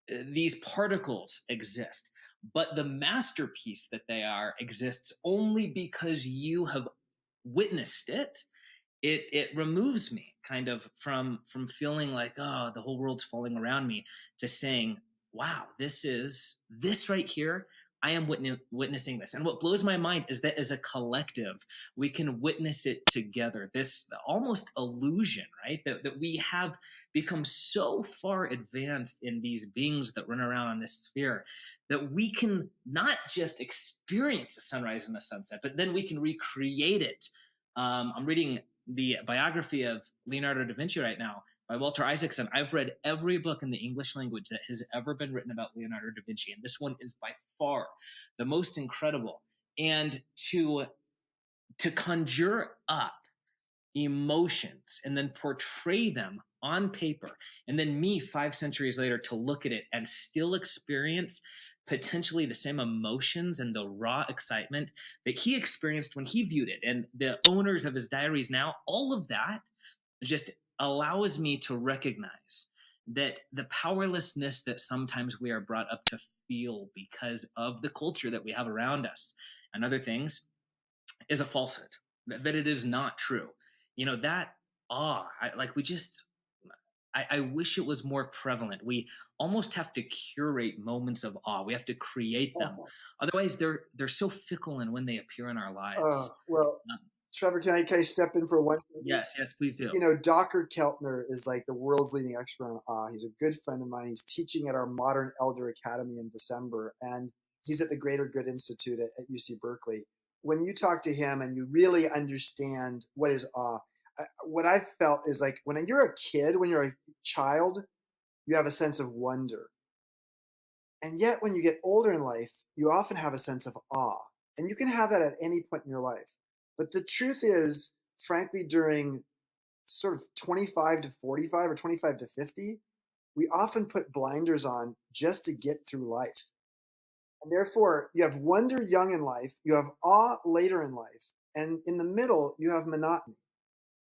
these particles exist. But the masterpiece that they are exists only because you have witnessed it. It removes me kind of from feeling like, oh, the whole world's falling around me, to saying, wow, this right here, I am witnessing this. And what blows my mind is that as a collective, we can witness it together. This almost illusion, right? That we have become so far advanced in these beings that run around on this sphere that we can not just experience a sunrise and a sunset, but then we can recreate it. I'm reading the biography of Leonardo da Vinci right now by Walter Isaacson. I've read every book in the English language that has ever been written about Leonardo da Vinci, and this one is by far the most incredible. And to conjure up emotions and then portray them on paper, and then me 5 centuries later to look at it and still experience potentially the same emotions and the raw excitement that he experienced when he viewed it, and the owners of his diaries now, all of that just allows me to recognize that the powerlessness that sometimes we are brought up to feel because of the culture that we have around us and other things is a falsehood, that it is not true. That awe, I wish it was more prevalent. We almost have to curate moments of awe. We have to create them. Otherwise, they're so fickle in when they appear in our lives. Well, Trevor, can I step in for one? Yes, please do. Dr. Keltner is like the world's leading expert on awe. He's a good friend of mine. He's teaching at our Modern Elder Academy in December, and he's at the Greater Good Institute at UC Berkeley. When you talk to him and you really understand what is awe, what I've felt is like when you're a kid, when you're a child, you have a sense of wonder. And yet when you get older in life, you often have a sense of awe. And you can have that at any point in your life. But the truth is, frankly, during sort of 25 to 45 or 25 to 50, we often put blinders on just to get through life. And therefore, you have wonder young in life, you have awe later in life, and in the middle, you have monotony.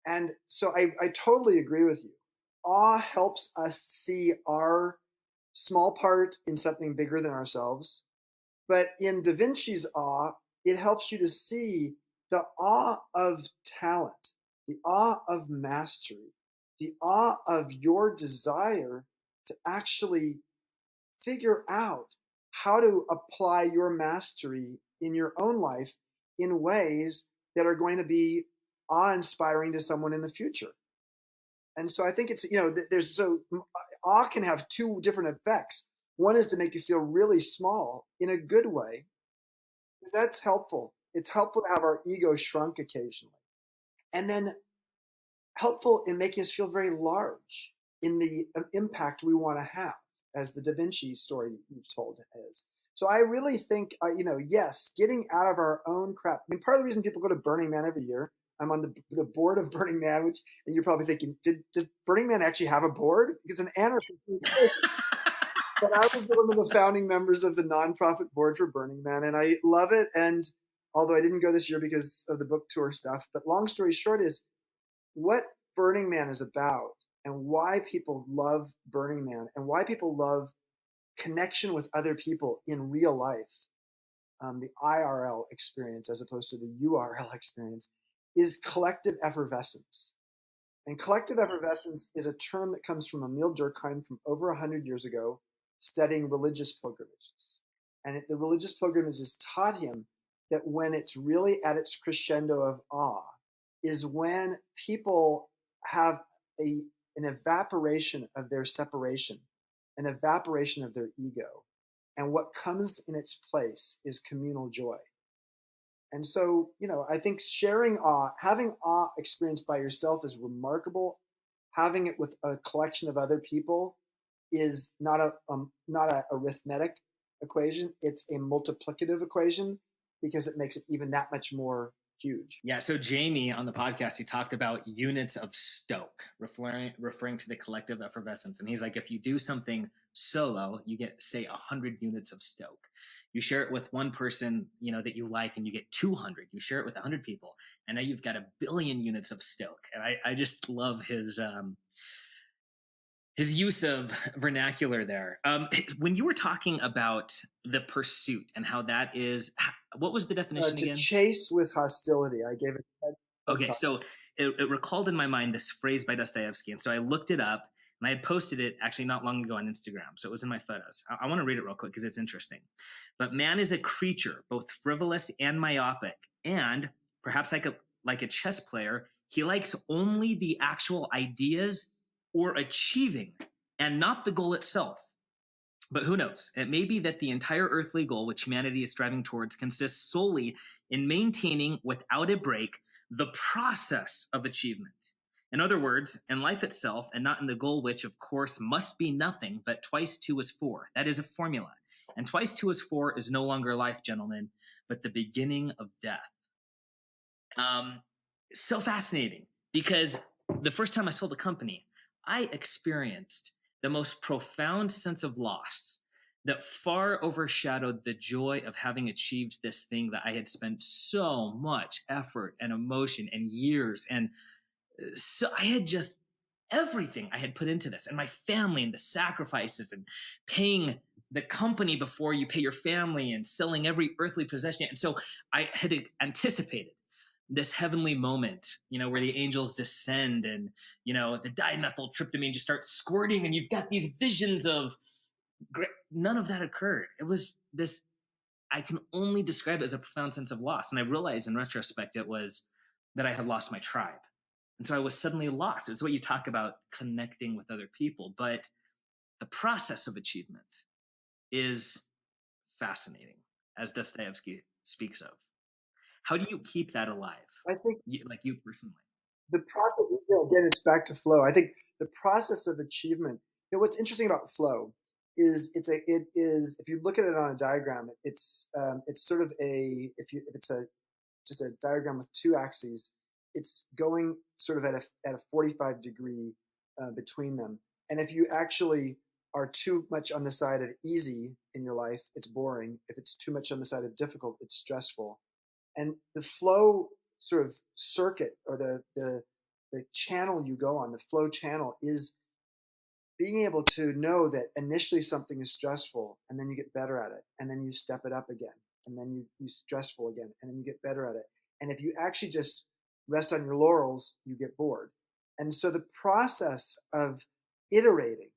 And so I totally agree with you. Awe helps us see our small part in something bigger than ourselves. But in Da Vinci's awe, it helps you to see the awe of talent, the awe of mastery, the awe of your desire to actually figure out how to apply your mastery in your own life in ways that are going to be awe-inspiring to someone in the future. And so I think it's, awe can have two different effects. One is to make you feel really small in a good way, because that's helpful. It's helpful to have our ego shrunk occasionally. And then helpful in making us feel very large in the impact we want to have, as the Da Vinci story you've told is. So I really think, yes, getting out of our own crap. I mean, part of the reason people go to Burning Man every year, I'm on the board of Burning Man, and you're probably thinking, does Burning Man actually have a board? Because an anarchist. But I was one of the founding members of the nonprofit board for Burning Man, and I love it. And although I didn't go this year because of the book tour stuff, but long story short is what Burning Man is about and why people love Burning Man and why people love connection with other people in real life, the IRL experience as opposed to the URL experience, is collective effervescence. And collective effervescence is a term that comes from Emil Durkheim from over 100 years ago, studying religious pilgrimages. And the religious pilgrimages taught him that when it's really at its crescendo of awe is when people have an evaporation of their separation, an evaporation of their ego. And what comes in its place is communal joy. And so, I think sharing awe, having awe experienced by yourself is remarkable. Having it with a collection of other people is not a arithmetic equation. It's a multiplicative equation because it makes it even that much more huge. Yeah. So Jamie on the podcast, he talked about units of stoke, referring to the collective effervescence. And he's like, if you do something solo, you get, say, 100 units of stoke. You share it with one person, that you like, and you get 200. You share it with 100 people, and now you've got 1,000,000,000 units of stoke. And I just love his use of vernacular there. When you were talking about the pursuit and how that is, what was the definition To again? chase with hostility. I gave it. Okay, so it recalled in my mind this phrase by Dostoevsky. And so I looked it up, and I had posted it actually not long ago on Instagram. So it was in my photos. I want to read it real quick because it's interesting. But man is a creature, both frivolous and myopic. And perhaps like a chess player, he likes only the actual ideas or achieving and not the goal itself. But who knows? It may be that the entire earthly goal which humanity is striving towards consists solely in maintaining without a break the process of achievement. In other words, in life itself, and not in the goal, which of course must be nothing but twice 2 is 4. That is a formula. And twice 2 is 4 is no longer life, gentlemen, but the beginning of death. So fascinating, because the first time I sold a company, I experienced the most profound sense of loss that far overshadowed the joy of having achieved this thing that I had spent so much effort and emotion and years. And so I had just everything I had put into this, and my family, and the sacrifices, and paying the company before you pay your family, and selling every earthly possession. And so I had anticipated this heavenly moment, where the angels descend, and, the dimethyltryptamine just starts squirting, and you've got these visions of great. None of that occurred. It was this, I can only describe it as a profound sense of loss. And I realized in retrospect, it was that I had lost my tribe. And so I was suddenly lost. It's what you talk about, connecting with other people. But the process of achievement is fascinating, as Dostoevsky speaks of. How do you keep that alive? I think you personally. The process, again, it's back to flow. I think the process of achievement, what's interesting about flow is it is, if you look at it on a diagram, it's sort of if it's just a diagram with two axes, it's going sort of at a 45-degree between them. And if you actually are too much on the side of easy in your life, it's boring. If it's too much on the side of difficult, it's stressful. And the flow sort of circuit, or the channel you go on, the flow channel, is being able to know that initially something is stressful, and then you get better at it, and then you step it up again, and then you stressful again, and then you get better at it. And if you actually just rest on your laurels, you get bored. And so the process of iterating,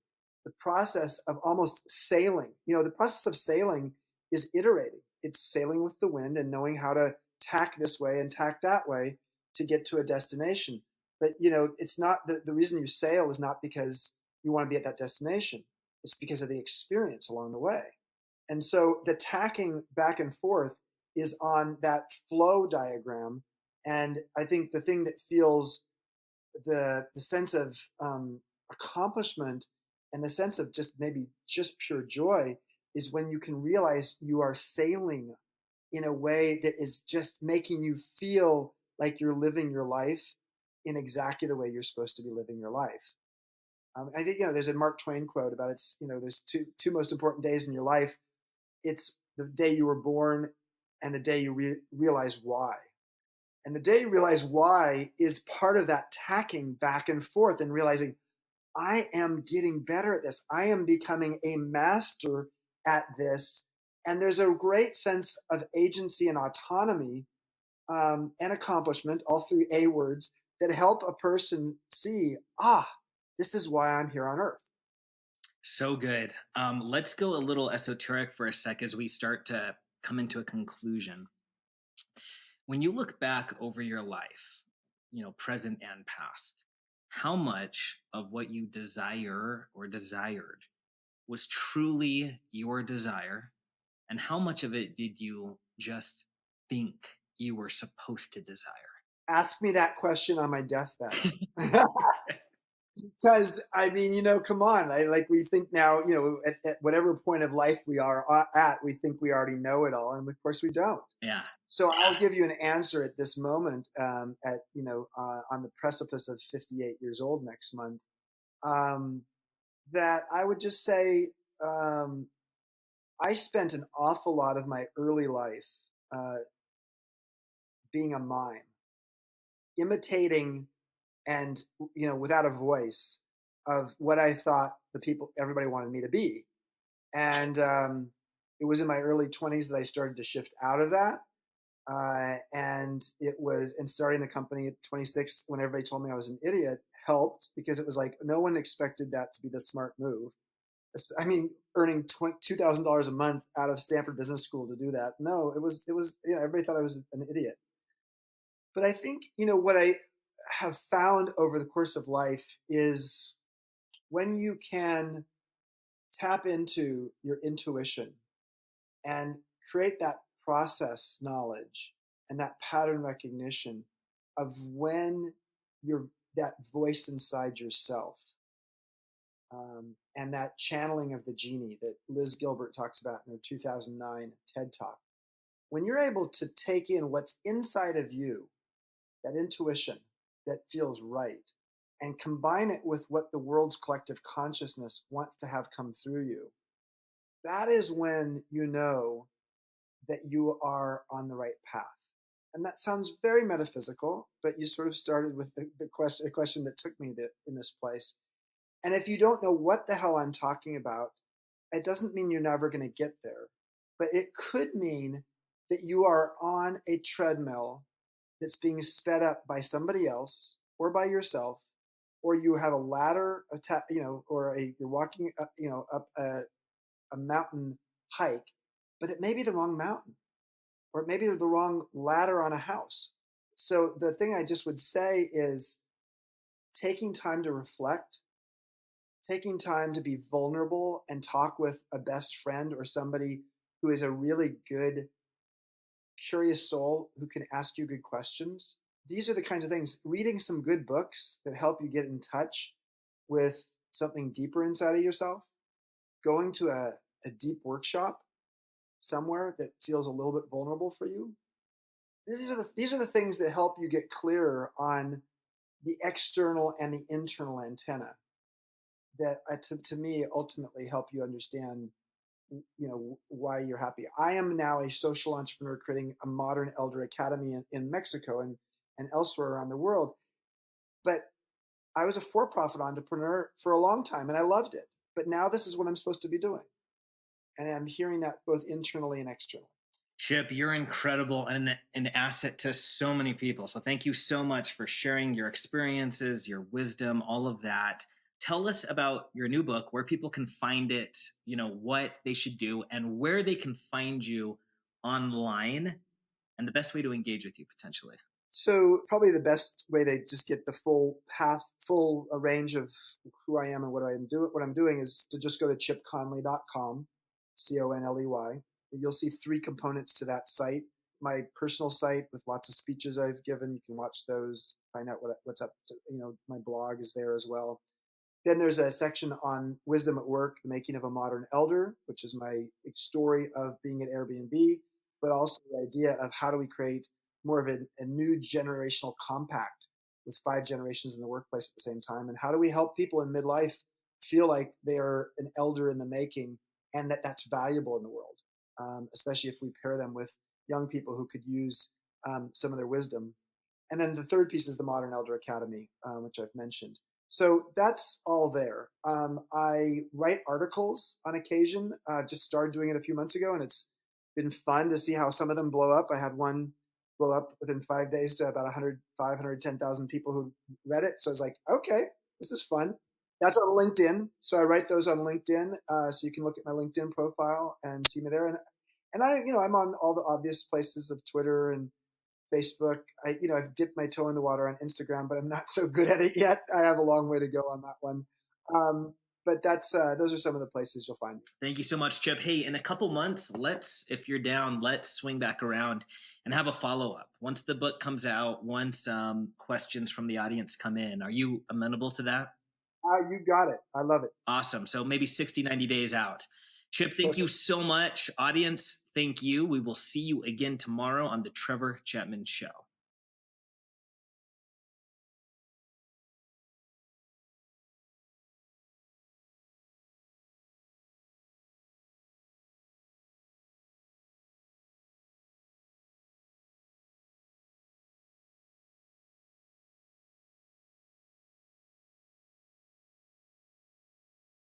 the process of almost sailing, the process of sailing is iterating. It's sailing with the wind and knowing how to tack this way and tack that way to get to a destination. But it's not the reason you sail is not because you want to be at that destination. It's because of the experience along the way. And so the tacking back and forth is on that flow diagram. And I think the thing that feels the sense of accomplishment, and the sense of just pure joy, is when you can realize you are sailing in a way that is just making you feel like you're living your life in exactly the way you're supposed to be living your life. I think, there's a Mark Twain quote about there's two most important days in your life. It's the day you were born and the day you realize why. And the day you realize why is part of that tacking back and forth and realizing, I am getting better at this. I am becoming a master at this. And there's a great sense of agency and autonomy and accomplishment, all three A words, that help a person see, this is why I'm here on earth. So good. Let's go a little esoteric for a sec as we start to come into a conclusion. When you look back over your life, present and past, how much of what you desire or desired was truly your desire, and how much of it did you just think you were supposed to desire? Ask me that question on my deathbed. Because come on, we think now, at whatever point of life we are at, we think we already know it all, and of course we don't. Yeah. So I'll give you an answer at this moment, on the precipice of 58 years old next month, that I would just say, I spent an awful lot of my early life uh, being a mime, imitating and, without a voice, of what I thought everybody wanted me to be. And it was in my early 20s that I started to shift out of that. And starting the company at 26, when everybody told me I was an idiot, helped, because it was like no one expected that to be the smart move. I mean, earning $2,000 a month out of Stanford Business School to do that. No, it was, everybody thought I was an idiot. But I think, what I have found over the course of life is when you can tap into your intuition and create that process knowledge and that pattern recognition of when you're that voice inside yourself, and that channeling of the genie that Liz Gilbert talks about in her 2009 TED Talk. When you're able to take in what's inside of you, that intuition that feels right, and combine it with what the world's collective consciousness wants to have come through you, that is when you know that you are on the right path. And that sounds very metaphysical, but you sort of started with a question that took me in this place. And if you don't know what the hell I'm talking about, it doesn't mean you're never going to get there. But it could mean that you are on a treadmill that's being sped up by somebody else or by yourself, or you have a ladder, you're walking up, up a mountain hike, but it may be the wrong mountain, or it may be the wrong ladder on a house. So the thing I just would say is taking time to reflect, taking time to be vulnerable and talk with a best friend or somebody who is a really good, curious soul who can ask you good questions. These are the kinds of things. Reading some good books that help you get in touch with something deeper inside of yourself. Going to a deep workshop somewhere that feels a little bit vulnerable for you. These are the things that help you get clearer on the external and the internal antenna that to me ultimately help you understand why you're happy. I am now a social entrepreneur creating a modern elder academy in Mexico and elsewhere around the world. But I was a for-profit entrepreneur for a long time and I loved it. But now this is what I'm supposed to be doing. And I'm hearing that both internally and externally. Chip, you're incredible and an asset to so many people. So thank you so much for sharing your experiences, your wisdom, all of that. Tell us about your new book, where people can find it, what they should do, and where they can find you online, and the best way to engage with you potentially. So probably the best way to just get the full range of who I am and what I'm doing is to just go to chipconley.com, CONLEY. You'll see 3 components to that site. My personal site with lots of speeches I've given. You can watch those, find out what's up. My blog is there as well. Then there's a section on wisdom at work, the making of a modern elder, which is my story of being at Airbnb, but also the idea of how do we create more of a new generational compact with 5 generations in the workplace at the same time, and how do we help people in midlife feel like they are an elder in the making and that's valuable in the world, especially if we pair them with young people who could use some of their wisdom. And then the third piece is the Modern Elder Academy, which I've mentioned. So that's all there. I write articles on occasion. Just started doing it a few months ago, and it's been fun to see how some of them blow up. I had one blow up within 5 days to about 510,000 people who read it. So I was like, okay, this is fun. That's on LinkedIn. So I write those on LinkedIn. So you can look at my LinkedIn profile and see me there. And I'm on all the obvious places of Twitter and Facebook. I've dipped my toe in the water on Instagram, but I'm not so good at it yet. I have a long way to go on that one. But those are some of the places you'll find me. Thank you so much, Chip. Hey, in a couple months, if you're down, let's swing back around and have a follow-up. Once the book comes out, once questions from the audience come in, are you amenable to that? You got it. I love it. Awesome. So maybe 60, 90 days out. Chip, thank you so much. Audience, thank you. We will see you again tomorrow on the Trevor Chapman Show.